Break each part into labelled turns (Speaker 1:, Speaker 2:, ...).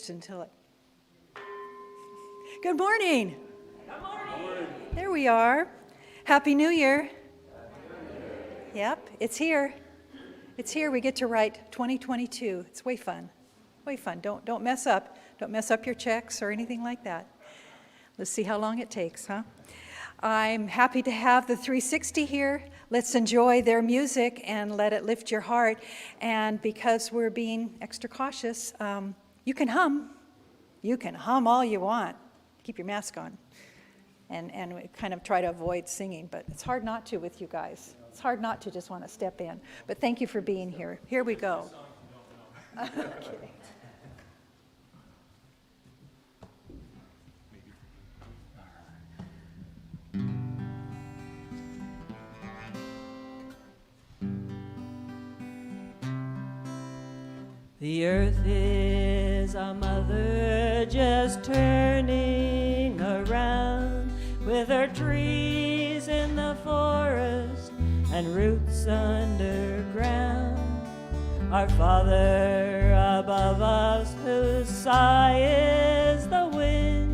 Speaker 1: Until it. Good morning.
Speaker 2: Good morning.
Speaker 1: There we are. Happy New Year. Yep, it's here. It's here. We get to write 2022. It's way fun. Way fun. Don't mess up. Don't mess up your checks or anything like that. Let's see how long it takes, huh? I'm happy to have the 360 here. Let's enjoy their music and let it lift your heart. And because we're being extra cautious, you can hum. You can hum all you want. Keep your mask on. And we kind of try to avoid singing, but it's hard not to with you guys. It's hard not to just want to step in. But thank you for being here. Here we go. Okay.
Speaker 2: The earth is a mother just turning around, with her trees in the forest and roots underground. Our Father above us, whose sigh is the wind,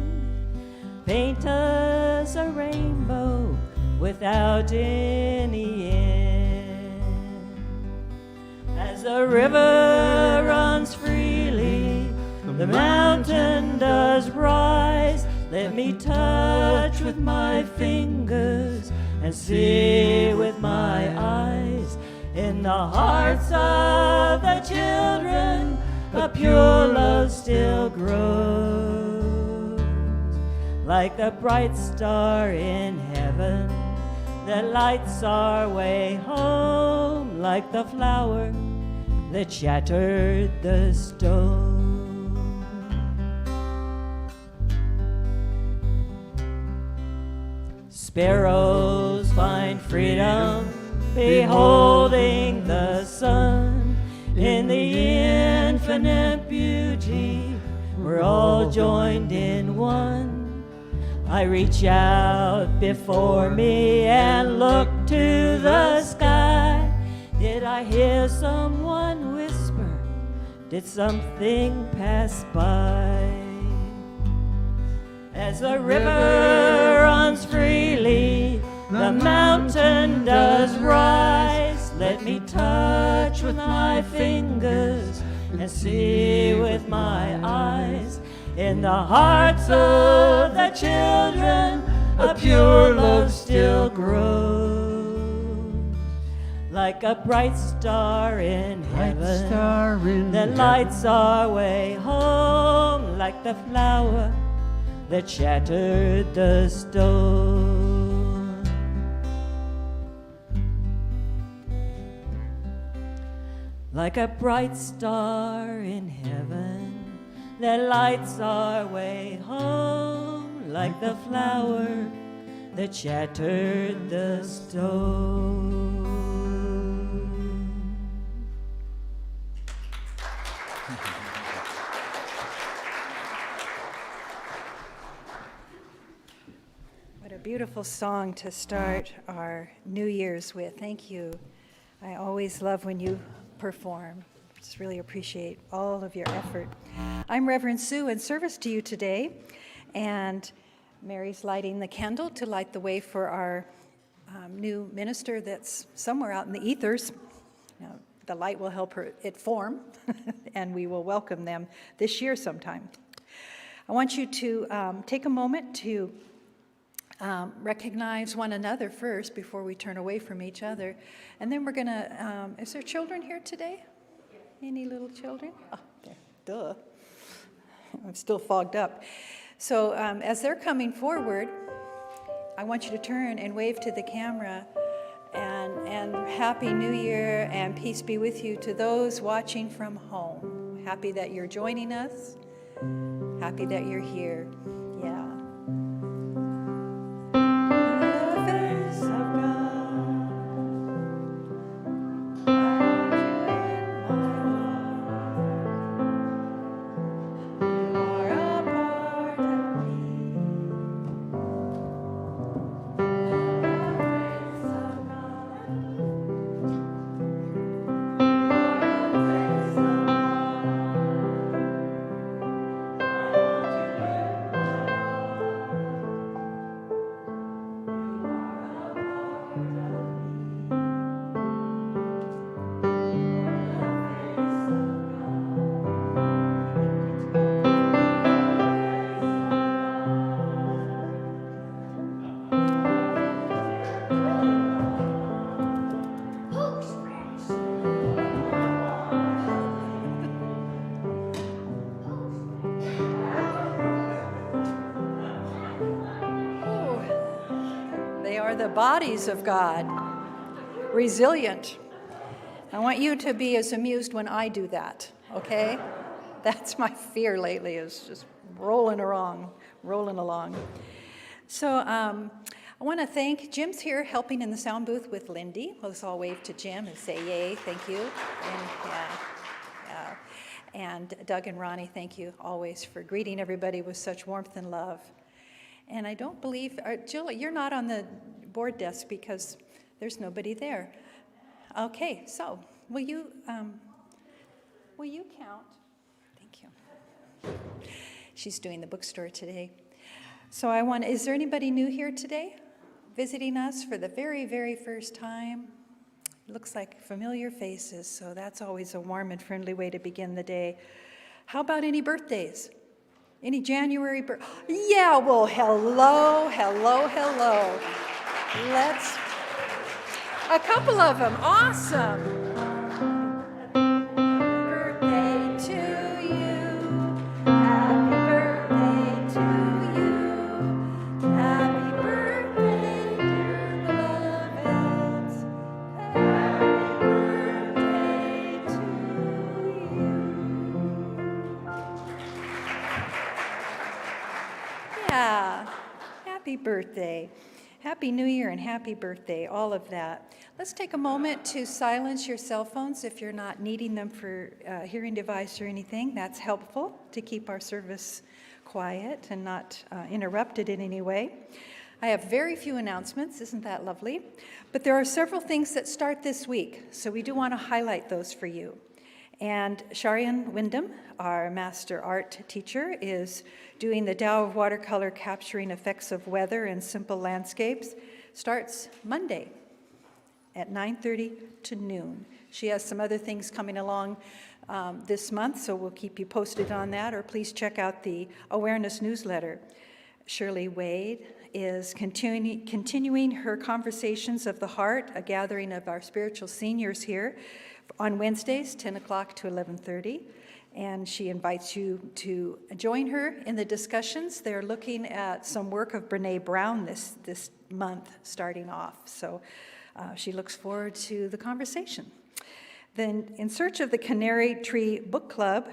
Speaker 2: paint us a rainbow without any end. As the river runs freely, the mountain does rise. Let me touch with my fingers and see with my eyes. In the hearts of the children, a pure love still grows. Like the bright star in heaven that lights our way home, like the flower that shattered the stone. Sparrows find freedom beholding the sun. In the infinite beauty, we're all joined in one. I reach out before me and look to the sky. Did I hear someone whisper? Did something pass by? As the river runs freely, the mountain does rise. Let me touch with my fingers and see with my eyes. In the hearts of the children, a pure love still grows. Like a bright star in heaven that lights our way home, like the flower that shattered the stone. Like a bright star in heaven that lights our way home, like the flower that shattered the stone.
Speaker 1: Beautiful song to start our New Year's with. Thank you. I always love when you perform. Just really appreciate all of your effort. I'm Reverend Sue in service to you today, and Mary's lighting the candle to light the way for our new minister that's somewhere out in the ethers. Now, the light will help it form, and we will welcome them this year sometime. I want you to take a moment to recognize one another first before we turn away from each other. And then we're going to, is there children here today? Any little children? Oh, there, duh. I'm still fogged up. So as they're coming forward, I want you to turn and wave to the camera. And Happy New Year and peace be with you to those watching from home. Happy that you're joining us. Happy that you're here. Yeah. are the bodies of God, resilient. I want you to be as amused when I do that, okay? That's my fear lately, is just rolling along. So I want to thank Jim's here helping in the sound booth with Lindy. Let's all wave to Jim and say yay, thank you. And Doug and Ronnie, thank you always for greeting everybody with such warmth and love. And I don't believe, Jill, you're not on the board desk because there's nobody there. Okay, so will you count? Thank you. She's doing the bookstore today. So is there anybody new here today visiting us for the very, very first time? It looks like familiar faces, so that's always a warm and friendly way to begin the day. How about any birthdays? Any January birthdays? Yeah, well, hello. A couple of them, awesome. Happy birthday. Happy New Year and happy birthday, all of that. Let's take a moment to silence your cell phones if you're not needing them for hearing device or anything. That's helpful to keep our service quiet and not interrupted in any way. I have very few announcements, isn't that lovely? But there are several things that start this week, so we do want to highlight those for you. And Sharian Wyndham, our master art teacher, is doing the Tao of Watercolor Capturing Effects of Weather in Simple Landscapes. Starts Monday at 9:30 to noon. She has some other things coming along this month, so we'll keep you posted on that, or please check out the awareness newsletter. Shirley Wade is continuing her Conversations of the Heart, a gathering of our spiritual seniors here, on Wednesdays, 10 o'clock to 11:30, and she invites you to join her in the discussions. They're looking at some work of Brene Brown this month, starting off, so she looks forward to the conversation. Then In Search of the Canary Tree Book Club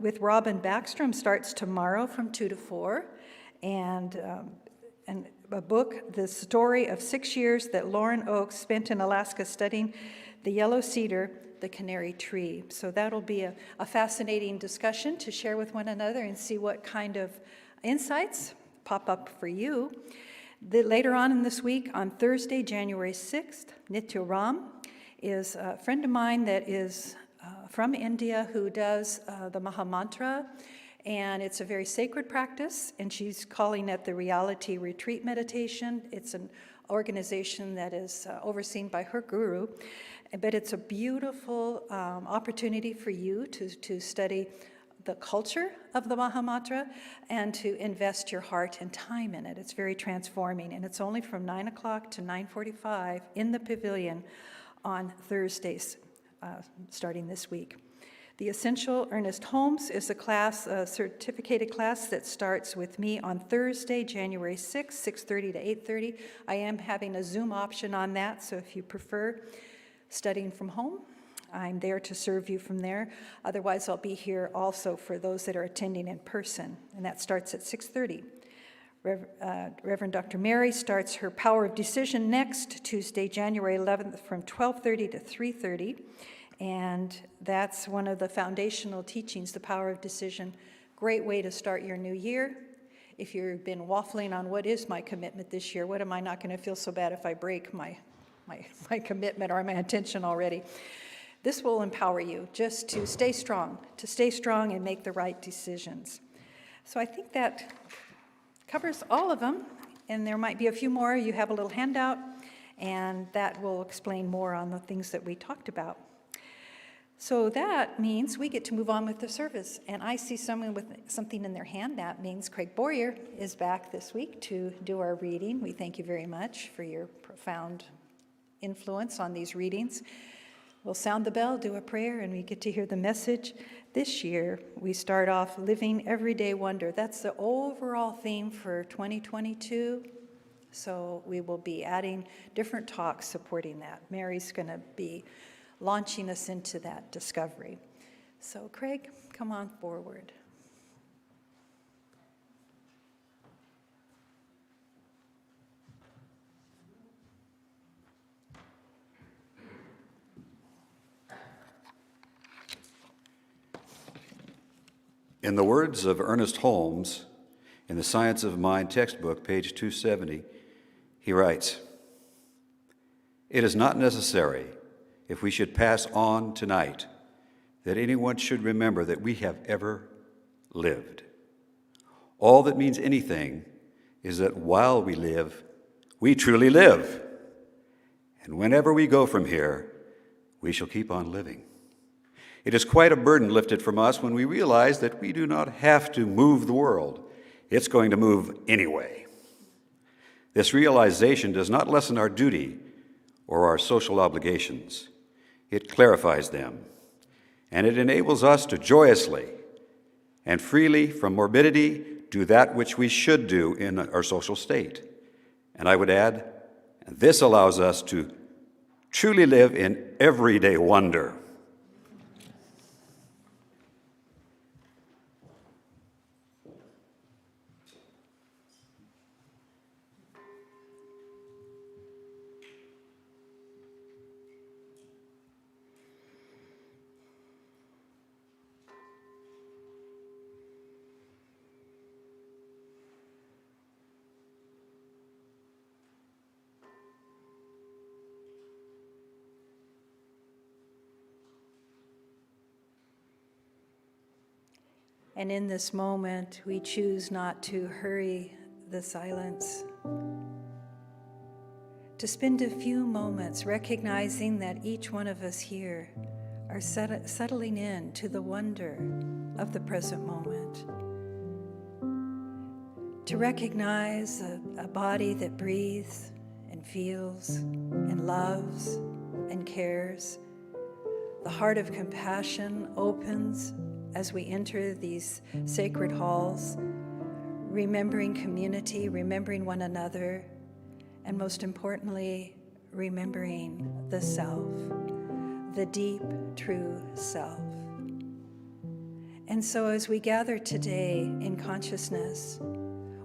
Speaker 1: with Robin Backstrom starts tomorrow from 2 to 4, and a book, the story of 6 years that Lauren Oakes spent in Alaska studying the yellow cedar, the canary tree. So that'll be a fascinating discussion to share with one another and see what kind of insights pop up for you. Later on in this week, on Thursday, January 6th, Nitya Ram is a friend of mine that is from India who does the Maha Mantra, and it's a very sacred practice, and she's calling it the Reality Retreat Meditation. It's an organization that is overseen by her guru, but it's a beautiful opportunity for you to study the culture of the Maha Mantra and to invest your heart and time in it. It's very transforming, and it's only from 9 o'clock to 9:45 in the pavilion on Thursdays, starting this week. The Essential Earnest Holmes is a certificated class that starts with me on Thursday, January 6th, 6:30 to 8:30. I am having a Zoom option on that, so if you prefer studying from home, I'm there to serve you from there. Otherwise, I'll be here also for those that are attending in person, and that starts at 6:30. Reverend Dr. Mary starts her Power of Decision next Tuesday, January 11th from 12:30 to 3:30. And that's one of the foundational teachings, the Power of Decision. Great way to start your new year. If you've been waffling on what is my commitment this year, what am I not going to feel so bad if I break my commitment or my intention already? This will empower you just to stay strong and make the right decisions. So I think that covers all of them, and there might be a few more. You have a little handout, and that will explain more on the things that we talked about. So that means we get to move on with the service. And I see someone with something in their hand. That means Craig Boyer is back this week to do our reading. We thank you very much for your profound influence on these readings. We'll sound the bell, do a prayer, and we get to hear the message. This year, we start off living everyday wonder. That's the overall theme for 2022. So we will be adding different talks supporting that. Mary's going to be launching us into that discovery. So Craig, come on forward.
Speaker 3: In the words of Earnest Holmes, in the Science of Mind textbook, page 270, he writes, "It is not necessary, if we should pass on tonight, that anyone should remember that we have ever lived. All that means anything is that while we live, we truly live. And whenever we go from here, we shall keep on living. It is quite a burden lifted from us when we realize that we do not have to move the world. It's going to move anyway. This realization does not lessen our duty or our social obligations. It clarifies them, and it enables us to joyously and freely from morbidity do that which we should do in our social state. And I would add, this allows us to truly live in everyday wonder."
Speaker 1: And in this moment, we choose not to hurry the silence, to spend a few moments recognizing that each one of us here are settling in to the wonder of the present moment, to recognize a body that breathes and feels and loves and cares. The heart of compassion opens as we enter these sacred halls, remembering community, remembering one another, and most importantly, remembering the self, the deep, true self. And so as we gather today in consciousness,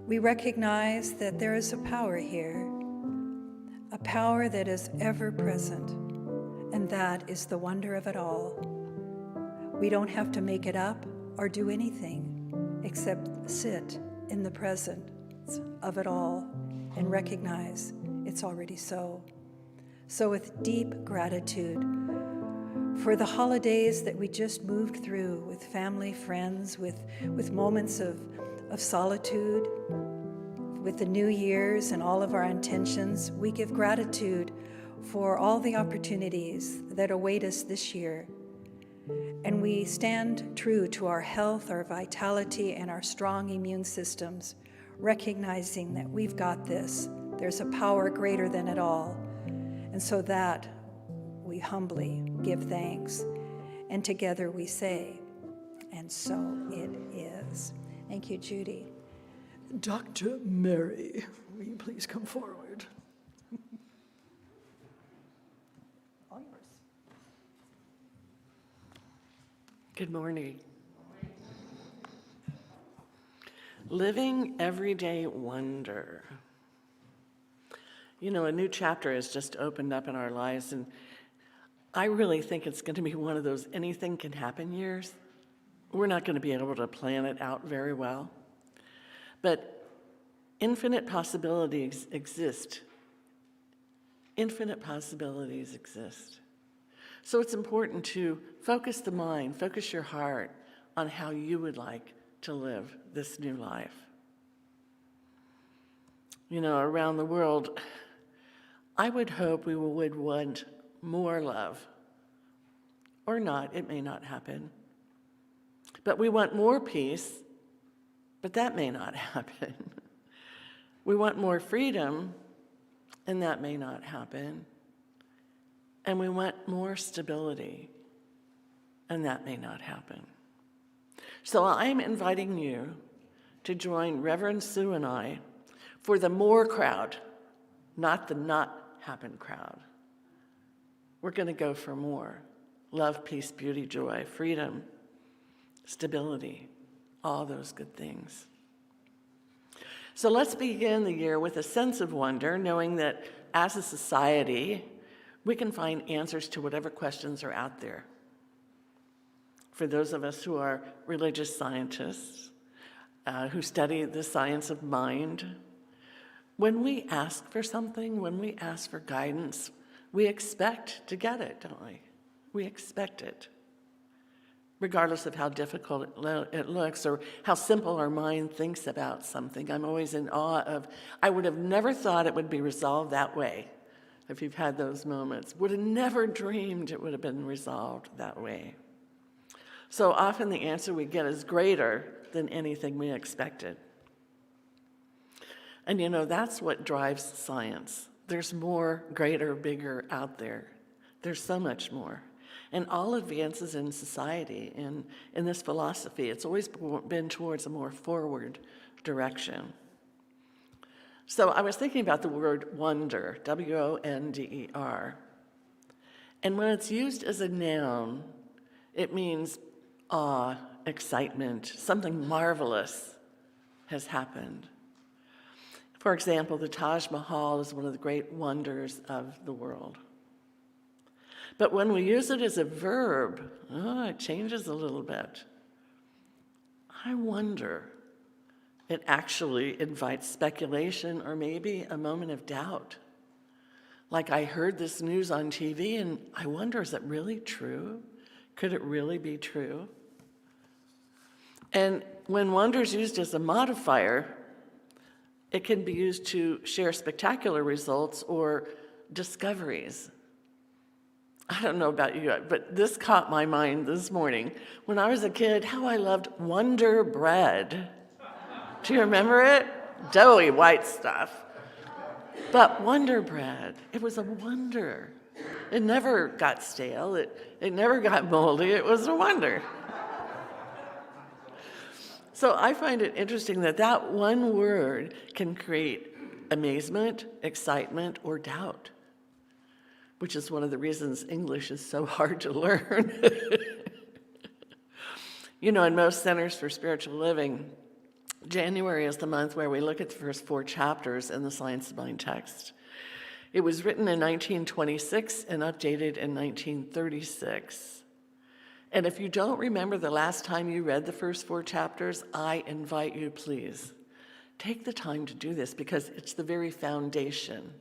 Speaker 1: we recognize that there is a power here, a power that is ever present, and that is the wonder of it all. We don't have to make it up or do anything except sit in the presence of it all and recognize it's already so. So with deep gratitude for the holidays that we just moved through with family, friends, with moments of solitude, with the New Year's and all of our intentions, we give gratitude for all the opportunities that await us this year. And we stand true to our health, our vitality, and our strong immune systems, recognizing that we've got this. There's a power greater than it all. And so that we humbly give thanks. And together we say, and so it is. Thank you, Judy.
Speaker 4: Dr. Mary, will you please come forward?
Speaker 5: Good morning. Living everyday wonder. You know, a new chapter has just opened up in our lives, and I really think it's going to be one of those anything can happen years. We're not going to be able to plan it out very well, but infinite possibilities exist. Infinite possibilities exist. So it's important to focus the mind, focus your heart on how you would like to live this new life. You know, around the world, I would hope we would want more love. Or not, it may not happen. But we want more peace, but that may not happen. We want more freedom, and that may not happen. And we want more stability, and that may not happen. So I'm inviting you to join Reverend Sue and I for the More crowd not the not happen crowd. We're going to go for more. Love, peace, beauty, joy, freedom, stability, all those good things. So let's begin the year with a sense of wonder, knowing that as a society, we can find answers to whatever questions are out there. For those of us who are religious scientists, who study the science of mind, when we ask for something, when we ask for guidance, we expect to get it, don't we? We expect it, regardless of how difficult it looks or how simple our mind thinks about something. I'm always in awe of, I would have never thought it would be resolved that way. If you've had those moments, would have never dreamed it would have been resolved that way. So often the answer we get is greater than anything we expected. And you know, that's what drives science. There's more, greater, bigger out there. There's so much more. And all advances in society, in this philosophy, it's always been towards a more forward direction. So I was thinking about the word wonder, W-O-N-D-E-R. And when it's used as a noun, it means awe, excitement, something marvelous has happened. For example, the Taj Mahal is one of the great wonders of the world. But when we use it as a verb, it changes a little bit. I wonder. It actually invites speculation or maybe a moment of doubt. Like, I heard this news on TV and I wonder, is it really true? Could it really be true? And when wonder is used as a modifier, it can be used to share spectacular results or discoveries. I don't know about you, but this caught my mind this morning. When I was a kid, how I loved Wonder Bread. Do you remember it? Doughy white stuff. But Wonder Bread, it was a wonder. It never got stale. It never got moldy. It was a wonder. So I find it interesting that that one word can create amazement, excitement, or doubt, which is one of the reasons English is so hard to learn. You know, in most centers for spiritual living, January is the month where we look at the first 4 chapters in the Science of Mind text. It was written in 1926 and updated in 1936. And if you don't remember the last time you read the first 4 chapters, I invite you, please, take the time to do this because it's the very foundation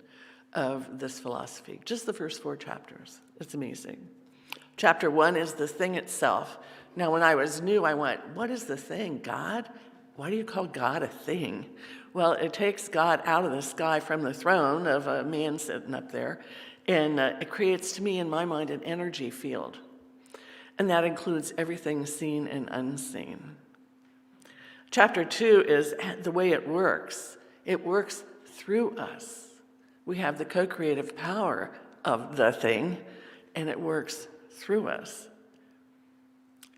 Speaker 5: of this philosophy. Just the first 4 chapters. It's amazing. Chapter 1 is the thing itself. Now, when I was new, I went, what is the thing? God? Why do you call God a thing? Well, it takes God out of the sky from the throne of a man sitting up there, and it creates, to me, in my mind, an energy field. And that includes everything seen and unseen. Chapter 2 is the way it works. It works through us. We have the co-creative power of the thing, and it works through us.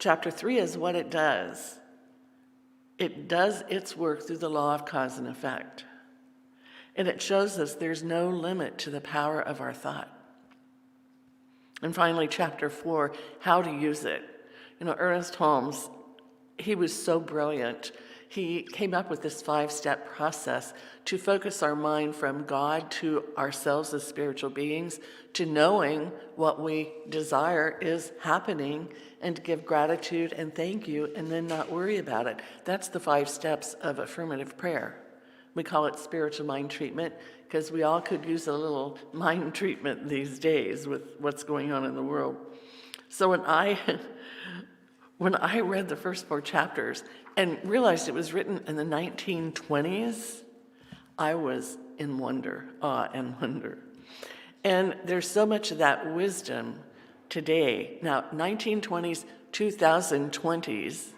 Speaker 5: Chapter 3 is what it does. It does its work through the law of cause and effect. And it shows us there's no limit to the power of our thought. And finally, chapter 4, how to use it. You know, Earnest Holmes, he was so brilliant. He came up with this 5-step process to focus our mind from God to ourselves as spiritual beings, to knowing what we desire is happening, and to give gratitude and thank you, and then not worry about it. That's the 5 steps of affirmative prayer. We call it spiritual mind treatment because we all could use a little mind treatment these days with what's going on in the world. So when I read the first 4 chapters and realized it was written in the 1920s, I was in wonder, awe and wonder. And there's so much of that wisdom today. Now, 1920s, 2020s,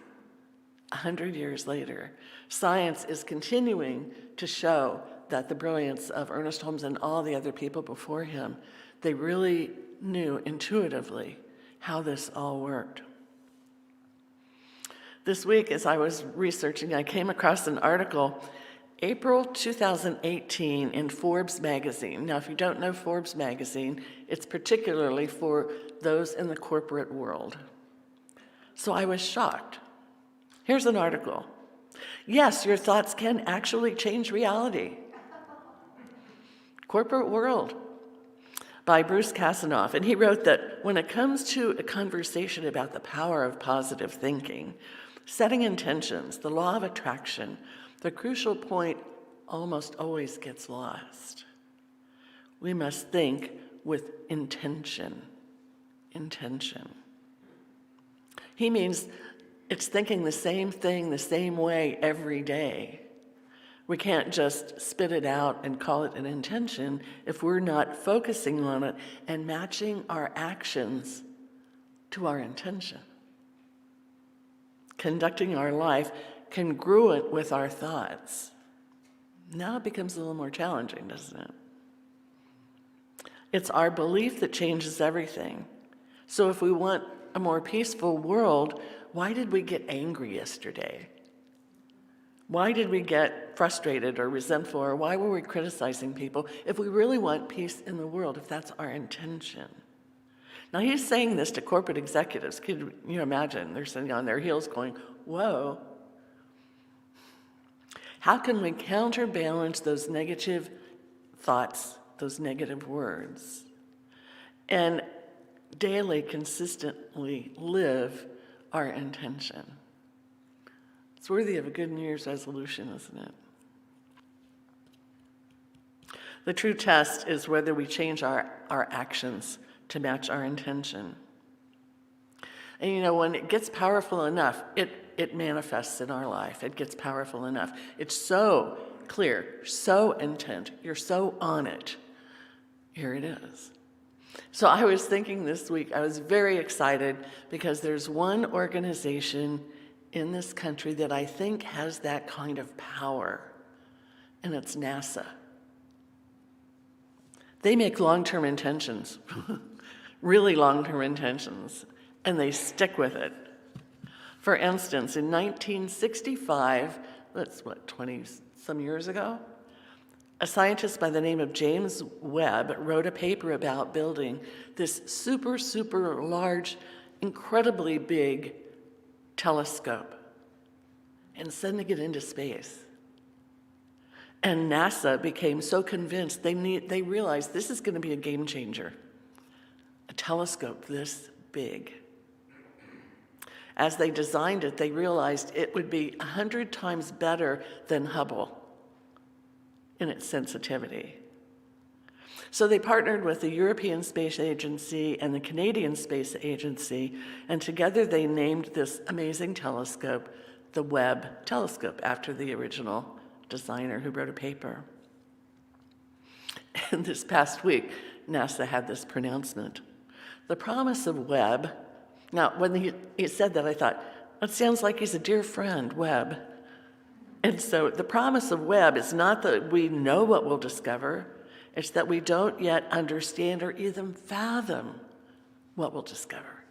Speaker 5: 100 years later, science is continuing to show that the brilliance of Earnest Holmes and all the other people before him, they really knew intuitively how this all worked. This week, as I was researching, I came across an article April 2018 in Forbes magazine. Now, if you don't know Forbes magazine, it's particularly for those in the corporate world. So I was shocked. Here's an article. Yes, your thoughts can actually change reality. Corporate World by Bruce Kasanoff. And he wrote that when it comes to a conversation about the power of positive thinking, setting intentions, the law of attraction, the crucial point almost always gets lost. We must think with intention. Intention. He means it's thinking the same thing the same way every day. We can't just spit it out and call it an intention if we're not focusing on it and matching our actions to our intention. Conducting our life congruent with our thoughts. Now it becomes a little more challenging, doesn't it? It's our belief that changes everything. So if we want a more peaceful world, why did we get angry yesterday? Why did we get frustrated or resentful, or why were we criticizing people if we really want peace in the world, if that's our intention? Now he's saying this to corporate executives. Can you imagine? They're sitting on their heels going, whoa. How can we counterbalance those negative thoughts, those negative words, and daily, consistently live our intention? It's worthy of a good New Year's resolution, isn't it? The true test is whether we change our actions to match our intention. And you know, when it gets powerful enough, it manifests in our life. It gets powerful enough. It's so clear, so intent, you're so on it. Here it is. So I was thinking this week, I was very excited because there's one organization in this country that I think has that kind of power, and it's NASA. They make long-term intentions, really long-term intentions, and they stick with it. For instance, in 1965, that's 20-some years ago, a scientist by the name of James Webb wrote a paper about building this super, super large, incredibly big telescope and sending it into space. And NASA became so convinced they realized this is going to be a game changer. A telescope this big. As they designed it, they realized it would be 100 times better than Hubble in its sensitivity. So they partnered with the European Space Agency and the Canadian Space Agency, and together they named this amazing telescope the Webb telescope, after the original designer who wrote a paper. And this past week, NASA had this pronouncement. The promise of Webb, now when he said that, I thought, that sounds like he's a dear friend, Webb. And so the promise of Webb is not that we know what we'll discover, it's that we don't yet understand or even fathom what we'll discover.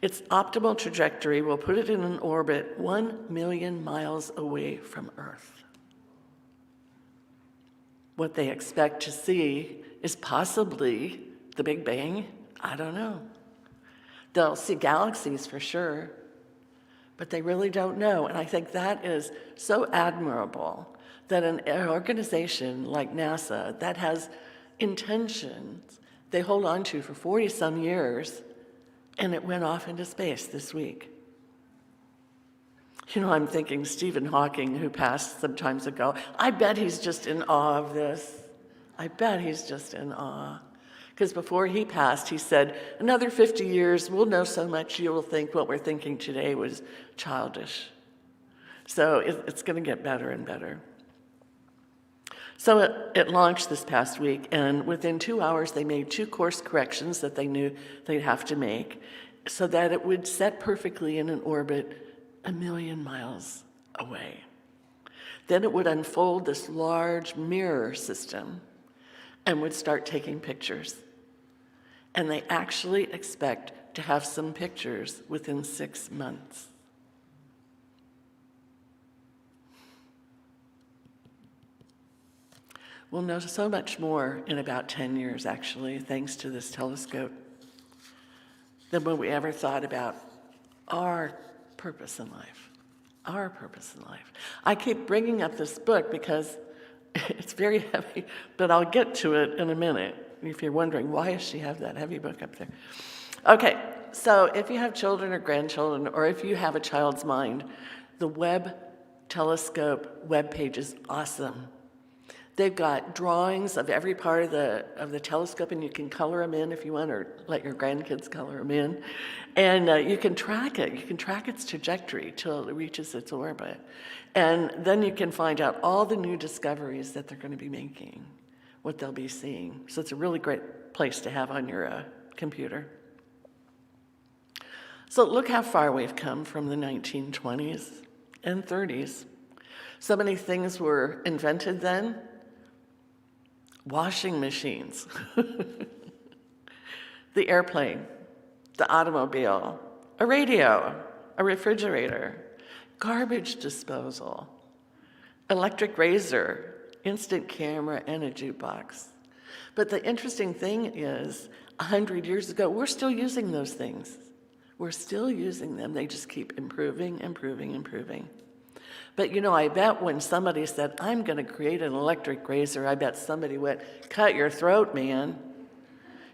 Speaker 5: Its optimal trajectory will put it in an orbit 1 million miles away from Earth. What they expect to see is possibly the Big Bang. I don't know. They'll see galaxies for sure, but they really don't know. And I think that is so admirable that an organization like NASA that has intentions they hold on to for 40-some years, and it went off into space this week. You know, I'm thinking Stephen Hawking, who passed some time ago, I bet he's just in awe of this. I bet he's just in awe. Because before he passed, he said, another 50 years, we'll know so much you will think what we're thinking today was childish. So it's going to get better and better. So it launched this past week, and within 2 hours, they made 2 course corrections that they knew they'd have to make so that it would set perfectly in an orbit 1 million miles away. Then it would unfold this large mirror system and would start taking pictures. And they actually expect to have some pictures within 6 months. We'll know so much more in about 10 years, actually, thanks to this telescope, than when we ever thought about our purpose in life. Our purpose in life. I keep bringing up this book because it's very heavy, but I'll get to it in a minute. If you're wondering, why does she have that heavy book up there? Okay, so if you have children or grandchildren, or if you have a child's mind, the Webb Telescope webpage is awesome. They've got drawings of every part of the telescope, and you can color them in if you want, or let your grandkids color them in. And you can track it. You can track its trajectory till it reaches its orbit. And then you can find out all the new discoveries that they're going to be making, what they'll be seeing. So it's a really great place to have on your computer. So look how far we've come from the 1920s and 30s. So many things were invented then. Washing machines, the airplane, the automobile, a radio, a refrigerator, garbage disposal, electric razor, instant camera, and a jukebox. But the interesting thing is, 100 years ago, we're still using those things. We're still using them. They just keep improving, improving, improving. But you know, I bet when somebody said, I'm going to create an electric razor, I bet somebody went, cut your throat, man.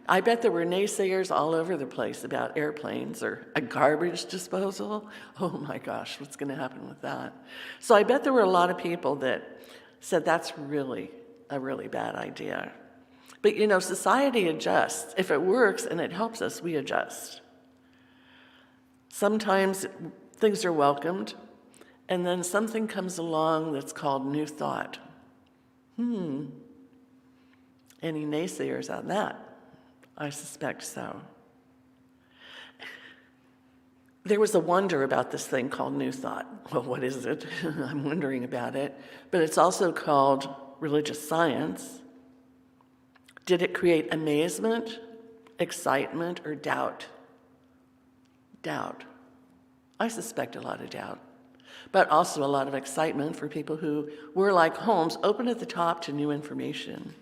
Speaker 5: I bet there were naysayers all over the place about airplanes or a garbage disposal. Oh my gosh, what's going to happen with that? So I bet there were a lot of people that said that's really a really bad idea. But you know, society adjusts. If it works and it helps us, we adjust. Sometimes things are welcomed, and then something comes along that's called new thought. Any naysayers on that? I suspect so. There was a wonder about this thing called new thought. Well, what is it? I'm wondering about it. But it's also called religious science. Did it create amazement, excitement, or doubt? Doubt. I suspect a lot of doubt, but also a lot of excitement for people who were like Holmes, open at the top to new information.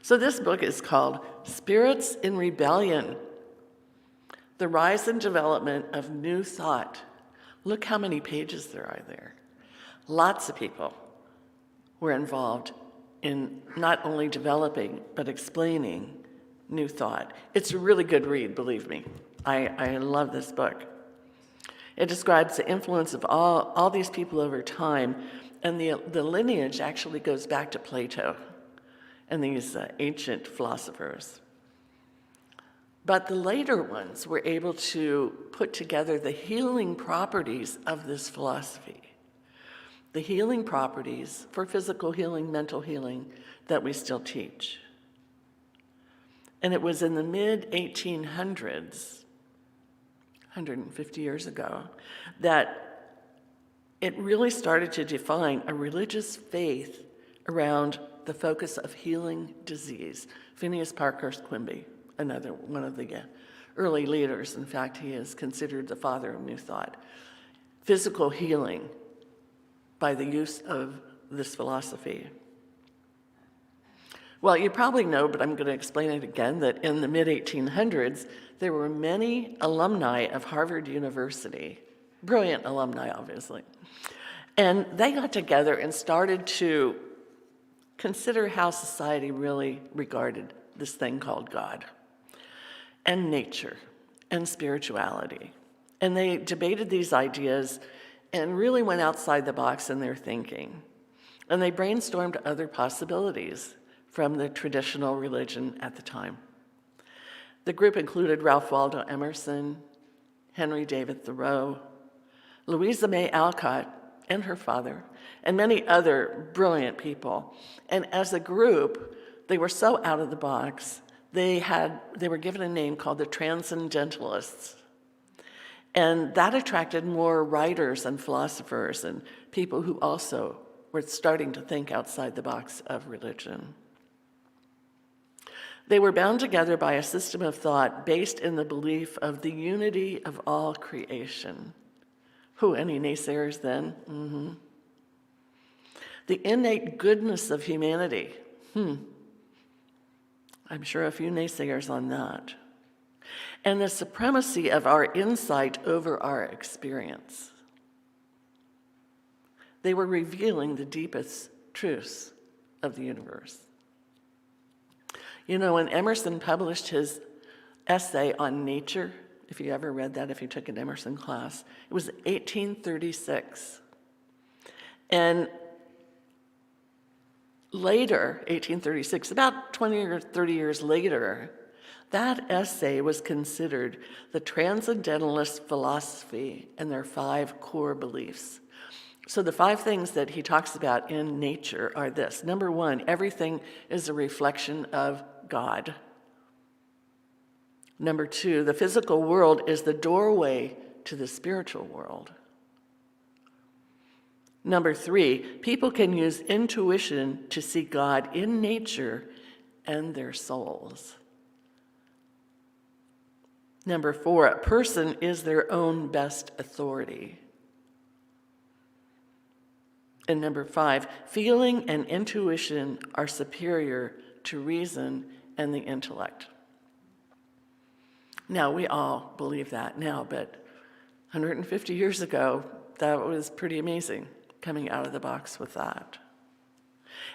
Speaker 5: So this book is called Spirits in Rebellion, The Rise and Development of New Thought. Look how many pages there are there. Lots of people were involved in not only developing, but explaining new thought. It's a really good read, believe me. I love this book. It describes the influence of all these people over time, and the lineage actually goes back to Plato and these ancient philosophers. But the later ones were able to put together the healing properties of this philosophy, the healing properties for physical healing, mental healing that we still teach. And it was in the mid-1800s, 150 years ago, that it really started to define a religious faith around the focus of healing disease. Phineas Parkhurst Quimby, another one of the early leaders. In fact, he is considered the father of New Thought. Physical healing by the use of this philosophy. Well, you probably know, but I'm going to explain it again, that in the mid-1800s, there were many alumni of Harvard University, brilliant alumni, obviously. And they got together and started to consider how society really regarded this thing called God, and nature, and spirituality. And they debated these ideas and really went outside the box in their thinking. And they brainstormed other possibilities from the traditional religion at the time. The group included Ralph Waldo Emerson, Henry David Thoreau, Louisa May Alcott and her father, and many other brilliant people. And as a group, they were so out of the box, they were given a name called the Transcendentalists. And that attracted more writers and philosophers and people who also were starting to think outside the box of religion. They were bound together by a system of thought based in the belief of the unity of all creation. Who, any naysayers then? the innate goodness of humanity. I'm sure a few naysayers on that. And the supremacy of our insight over our experience. They were revealing the deepest truths of the universe. You know, when Emerson published his essay on nature, if you ever read that, if you took an Emerson class, it was 1836. And later, 1836, about 20 or 30 years later, that essay was considered the transcendentalist philosophy and their 5 core beliefs. So the 5 things that he talks about in nature are this. Number 1, everything is a reflection of God. Number 2, the physical world is the doorway to the spiritual world. Number 3, people can use intuition to see God in nature and their souls. Number 4, a person is their own best authority. And number 5, feeling and intuition are superior to reason and the intellect. Now, we all believe that now, but 150 years ago, that was pretty amazing, coming out of the box with that.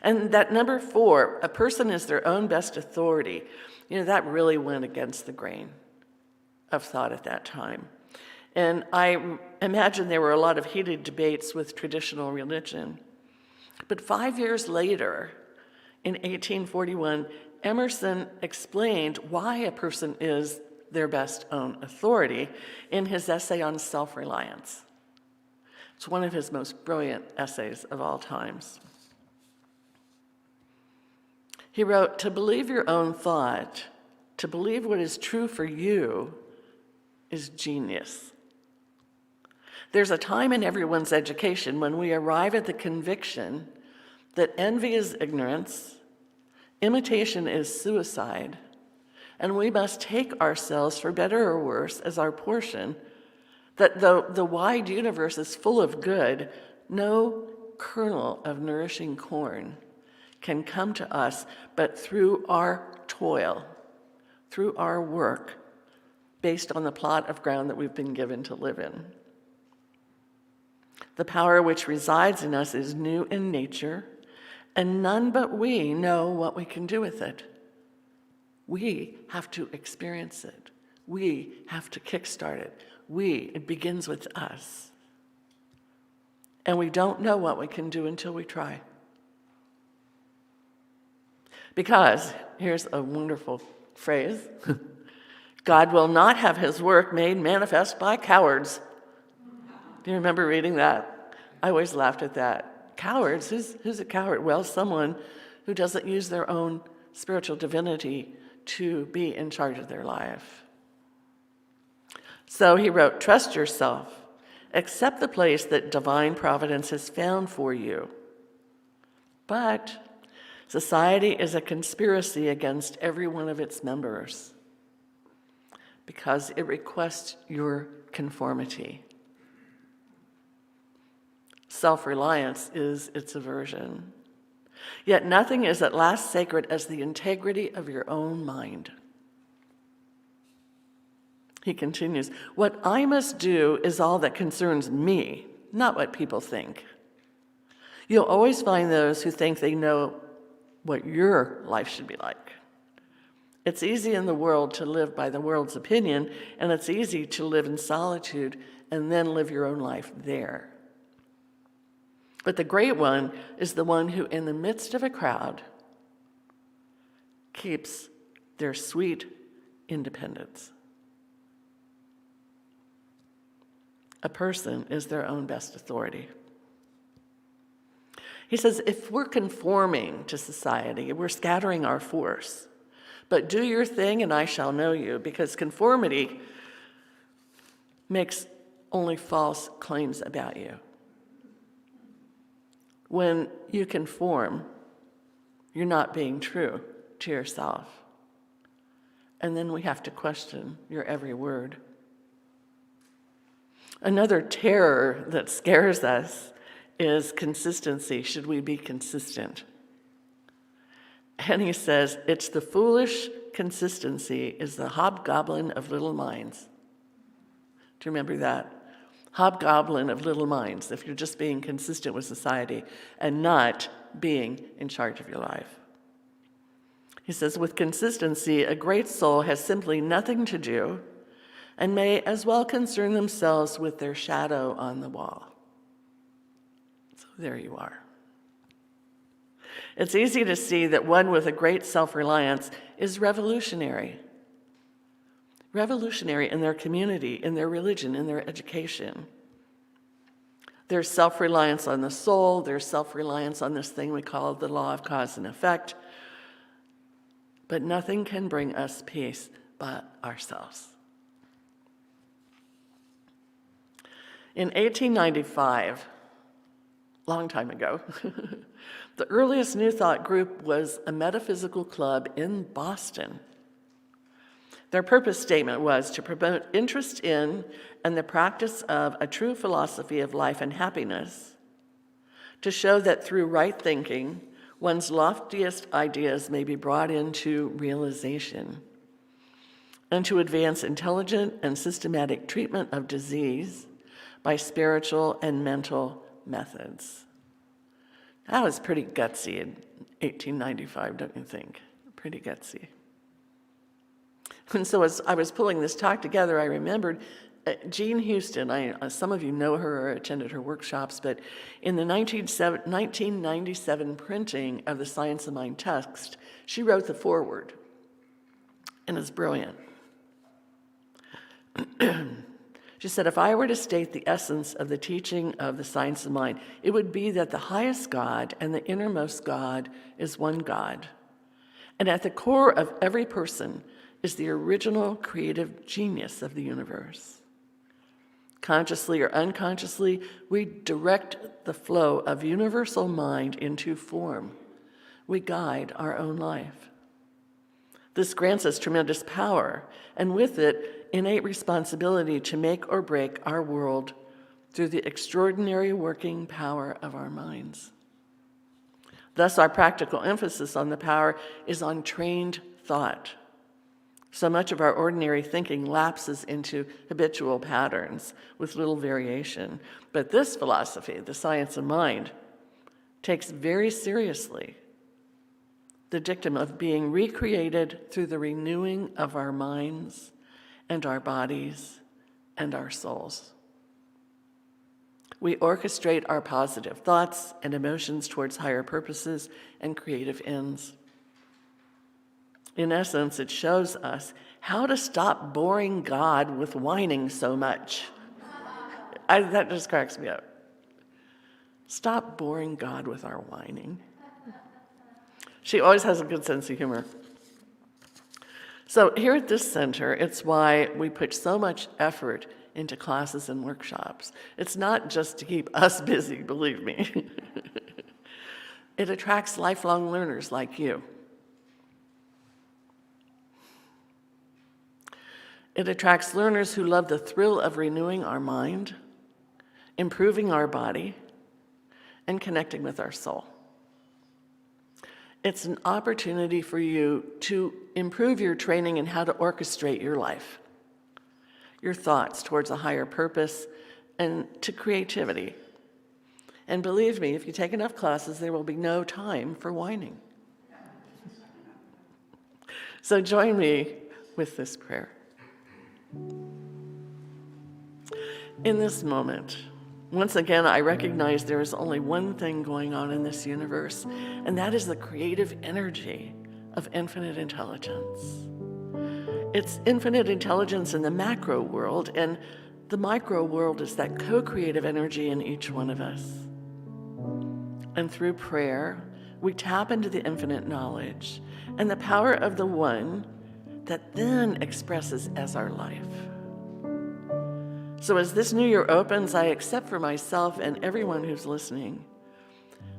Speaker 5: And that number 4, a person is their own best authority, you know, that really went against the grain of thought at that time. And I imagine there were a lot of heated debates with traditional religion. But 5 years later, in 1841, Emerson explained why a person is their best own authority in his essay on self-reliance. It's one of his most brilliant essays of all times. He wrote, "To believe your own thought, to believe what is true for you, is genius. There's a time in everyone's education when we arrive at the conviction that envy is ignorance, imitation is suicide, and we must take ourselves, for better or worse, as our portion, that though the wide universe is full of good, no kernel of nourishing corn can come to us but through our toil, through our work, based on the plot of ground that we've been given to live in. The power which resides in us is new in nature, and none but we know what we can do with it. We have to experience it. We have to kickstart it. It begins with us. And we don't know what we can do until we try. Because, here's a wonderful phrase, God will not have his work made manifest by cowards. Do you remember reading that? I always laughed at that. Cowards? Who's a coward? Well, someone who doesn't use their own spiritual divinity to be in charge of their life. So he wrote, trust yourself. Accept the place that divine providence has found for you. But society is a conspiracy against every one of its members because it requests your conformity. Self-reliance is its aversion. Yet nothing is at last sacred as the integrity of your own mind. He continues, what I must do is all that concerns me, not what people think. You'll always find those who think they know what your life should be like. It's easy in the world to live by the world's opinion, and it's easy to live in solitude and then live your own life there. But the great one is the one who, in the midst of a crowd, keeps their sweet independence. A person is their own best authority. He says, if we're conforming to society, we're scattering our force. But do your thing and I shall know you, because conformity makes only false claims about you. When you conform, you're not being true to yourself. And then we have to question your every word. Another terror that scares us is consistency. Should we be consistent? And he says, it's the foolish consistency is the hobgoblin of little minds. Do you remember that? Hobgoblin of little minds, if you're just being consistent with society and not being in charge of your life. He says, with consistency, a great soul has simply nothing to do and may as well concern themselves with their shadow on the wall. So there you are. It's easy to see that one with a great self-reliance is revolutionary. Revolutionary in their community, in their religion, in their education. There's self-reliance on the soul, there's self-reliance on this thing we call the law of cause and effect, but nothing can bring us peace but ourselves. In 1895, long time ago, the earliest New Thought group was a metaphysical club in Boston. Their purpose statement was to promote interest in and the practice of a true philosophy of life and happiness, to show that through right thinking, one's loftiest ideas may be brought into realization, and to advance intelligent and systematic treatment of disease by spiritual and mental methods. That was pretty gutsy in 1895, don't you think? Pretty gutsy. And so as I was pulling this talk together, I remembered Jean Houston. Some of you know her or attended her workshops, but in the 1997 printing of the Science of Mind text, she wrote the foreword, and it's brilliant. She said, if I were to state the essence of the teaching of the Science of Mind, it would be that the highest God and the innermost God is one God. And at the core of every person is the original creative genius of the universe. Consciously or unconsciously, we direct the flow of universal mind into form. We guide our own life. This grants us tremendous power, and with it, innate responsibility to make or break our world through the extraordinary working power of our minds. Thus, our practical emphasis on the power is on trained thought. So much of our ordinary thinking lapses into habitual patterns with little variation. But this philosophy, the science of mind, takes very seriously the dictum of being recreated through the renewing of our minds and our bodies and our souls. We orchestrate our positive thoughts and emotions towards higher purposes and creative ends. In essence, it shows us how to stop boring God with whining so much. That just cracks me up. Stop boring God with our whining. She always has a good sense of humor. So here at this center, it's why we put so much effort into classes and workshops. It's not just to keep us busy, believe me. It attracts lifelong learners like you. It attracts learners who love the thrill of renewing our mind, improving our body, and connecting with our soul. It's an opportunity for you to improve your training in how to orchestrate your life, your thoughts towards a higher purpose, and to creativity. And believe me, if you take enough classes, there will be no time for whining. So join me with this prayer. In this moment, once again, I recognize there is only one thing going on in this universe, and that is the creative energy of infinite intelligence. It's infinite intelligence in the macro world, and the micro world is that co-creative energy in each one of us. And through prayer, we tap into the infinite knowledge and the power of the one that then expresses as our life. So as this new year opens, I accept for myself and everyone who's listening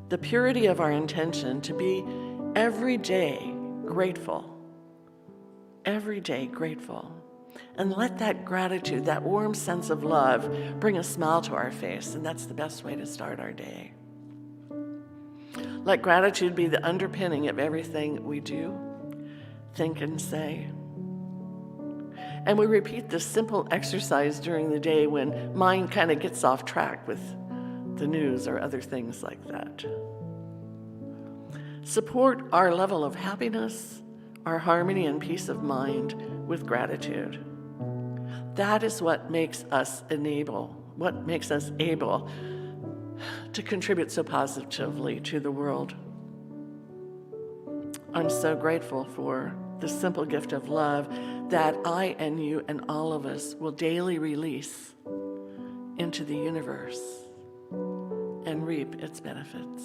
Speaker 5: the purity of our intention to be every day grateful And let that gratitude, that warm sense of love, bring a smile to our face, and that's the best way to start our day. Let gratitude be the underpinning of everything we do, think, and say. And we repeat this simple exercise during the day when mind kind of gets off track with the news or other things like that. Support our level of happiness, our harmony and peace of mind with gratitude. That is what makes us able to contribute so positively to the world. I'm so grateful for the simple gift of love that I and you and all of us will daily release into the universe and reap its benefits.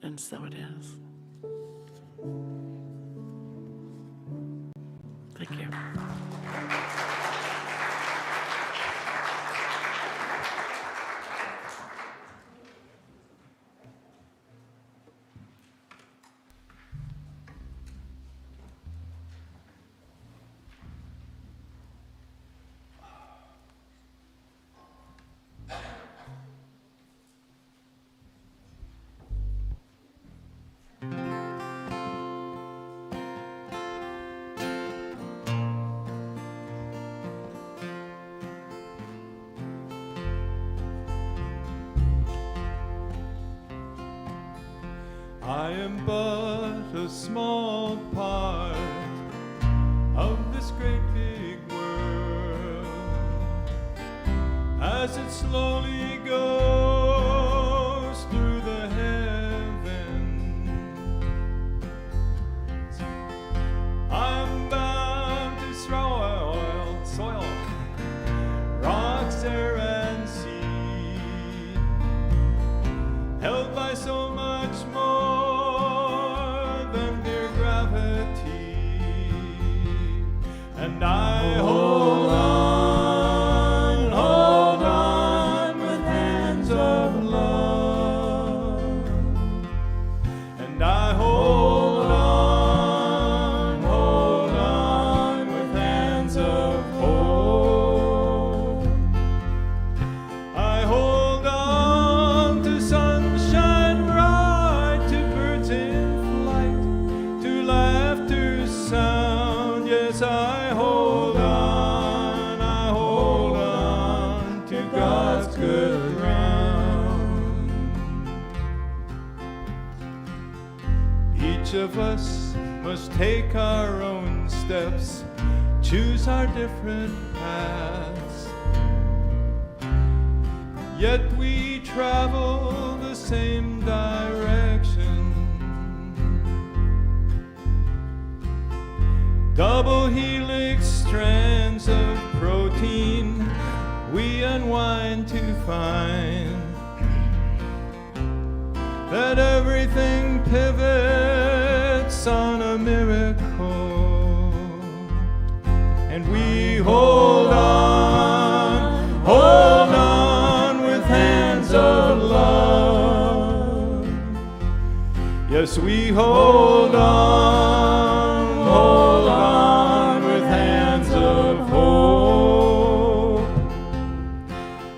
Speaker 5: And so it is. Thank you.
Speaker 6: I am but a small part of this great big world as it slowly goes through the heavens. I'm bound to soil, rocks, air, and sea, held by so much more than mere gravity, and I hold on with hands of love, and I hold on with hands of hope. I hold on to sunshine bright, to birds in flight, to laughter's sound. Yes, I hold on to God's good ground. Each of us must take our own steps, choose our different paths, yet we travel the same direction. Double helix strands of protein we unwind to find that everything pivots on a miracle, and we hold on with hands of love. Yes, we hold on with hands of hope.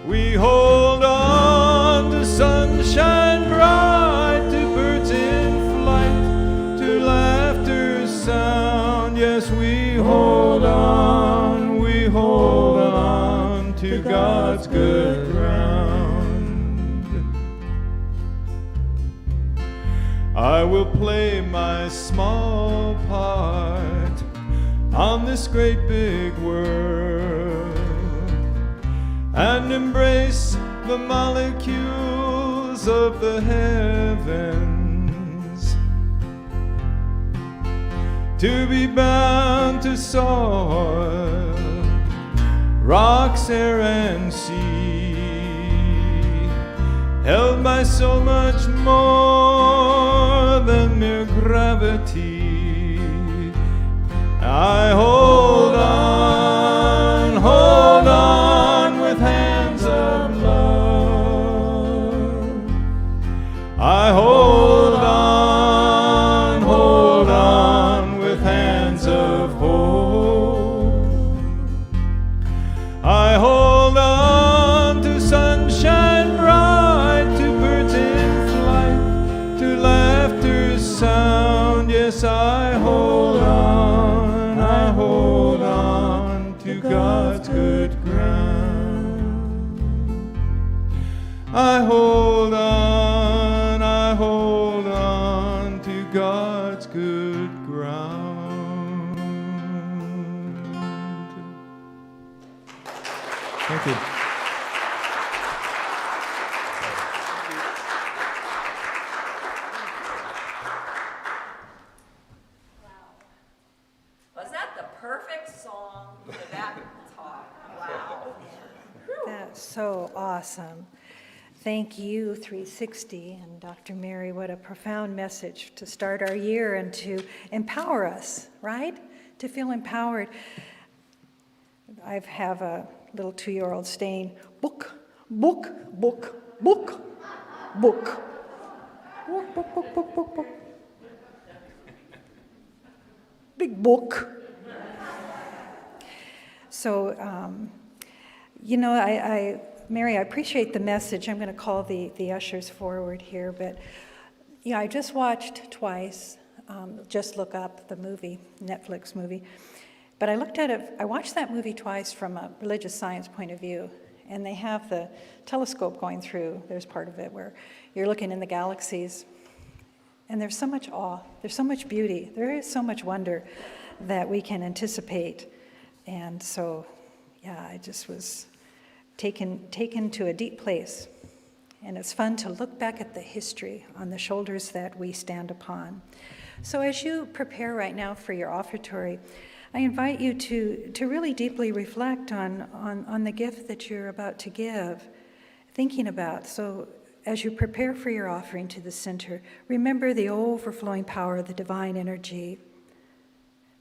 Speaker 6: We hold on to sunshine bright, to birds in flight, to laughter's sound. Yes, we hold on to God's good ground. I will play my small part on this great big world and embrace the molecules of the heavens, to be bound to soil, rocks, air, and sea, held by so much more than mere gravity. I hold on with hands of love. I hold on with hands of hope. I hold on to God's good ground. Thank you.
Speaker 2: Was that the perfect song for that talk? Wow.
Speaker 1: That's so awesome. Thank you, 360, and Dr. Mary. What a profound message to start our year and to empower us, right? To feel empowered. I have a little 2-year-old saying, book, book, book, book, book. Book, book, book, book, book, book. Big book. So, Mary, I appreciate the message. I'm going to call the ushers forward here, but I just watched twice, Just Look Up, the movie, Netflix movie. But I watched that movie twice from a religious science point of view, and they have the telescope going through. There's part of it where you're looking in the galaxies, and there's so much awe, there's so much beauty, there is so much wonder that we can anticipate. And so, I just was taken to a deep place. And it's fun to look back at the history on the shoulders that we stand upon. So as you prepare right now for your offertory, I invite you to really deeply reflect on the gift that you're about to give, thinking about. So as you prepare for your offering to the center, remember the overflowing power of the divine energy,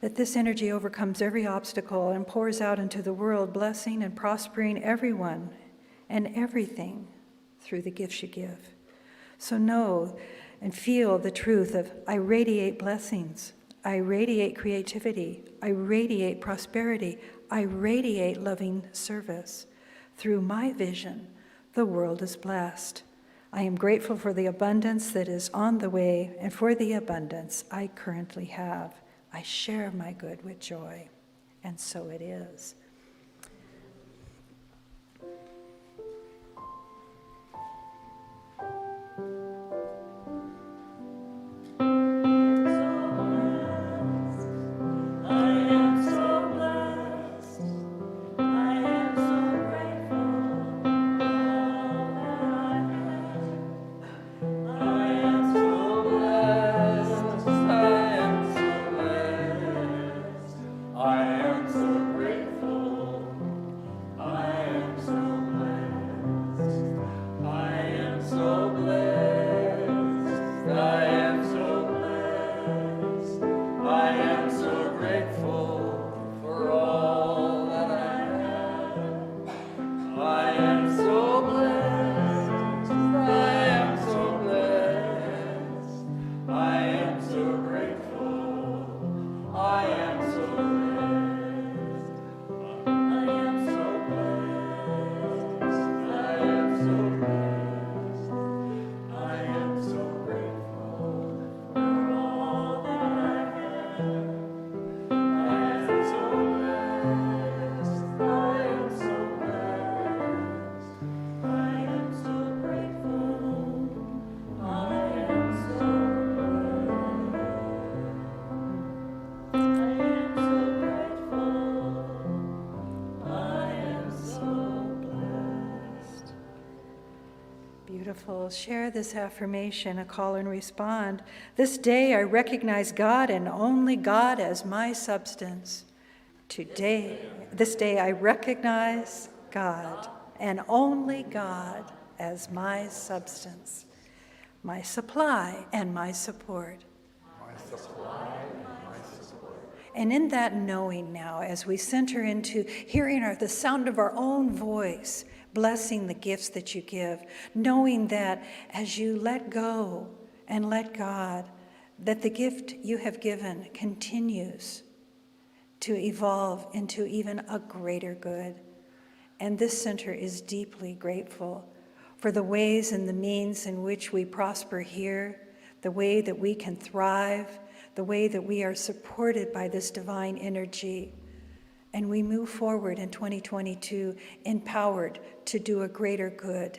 Speaker 1: that this energy overcomes every obstacle and pours out into the world, blessing and prospering everyone and everything through the gifts you give. So know and feel the truth of, I radiate blessings, I radiate creativity, I radiate prosperity, I radiate loving service. Through my vision, the world is blessed. I am grateful for the abundance that is on the way and for the abundance I currently have. I share my good with joy, and so it is. Beautiful. Share this affirmation, a call and respond. This day I recognize God and only God as my substance. This day I recognize God and only God as my substance, my supply and my support. And in that knowing now, as we center into hearing the sound of our own voice, blessing the gifts that you give, knowing that as you let go and let God, that the gift you have given continues to evolve into even a greater good. And this center is deeply grateful for the ways and the means in which we prosper here, the way that we can thrive, the way that we are supported by this divine energy. And we move forward in 2022 empowered to do a greater good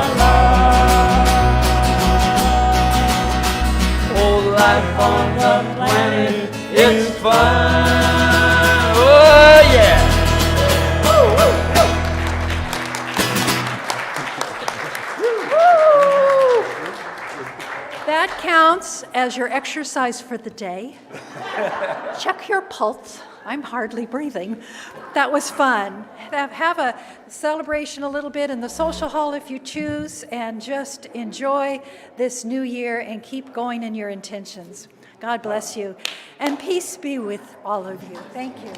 Speaker 7: life on the planet. It's fun. Oh, yeah.
Speaker 1: That counts as your exercise for the day. Check your pulse. I'm hardly breathing. That was fun. Have a celebration a little bit in the social hall if you choose, and just enjoy this new year and keep going in your intentions. God bless you. And peace be with all of you. Thank you.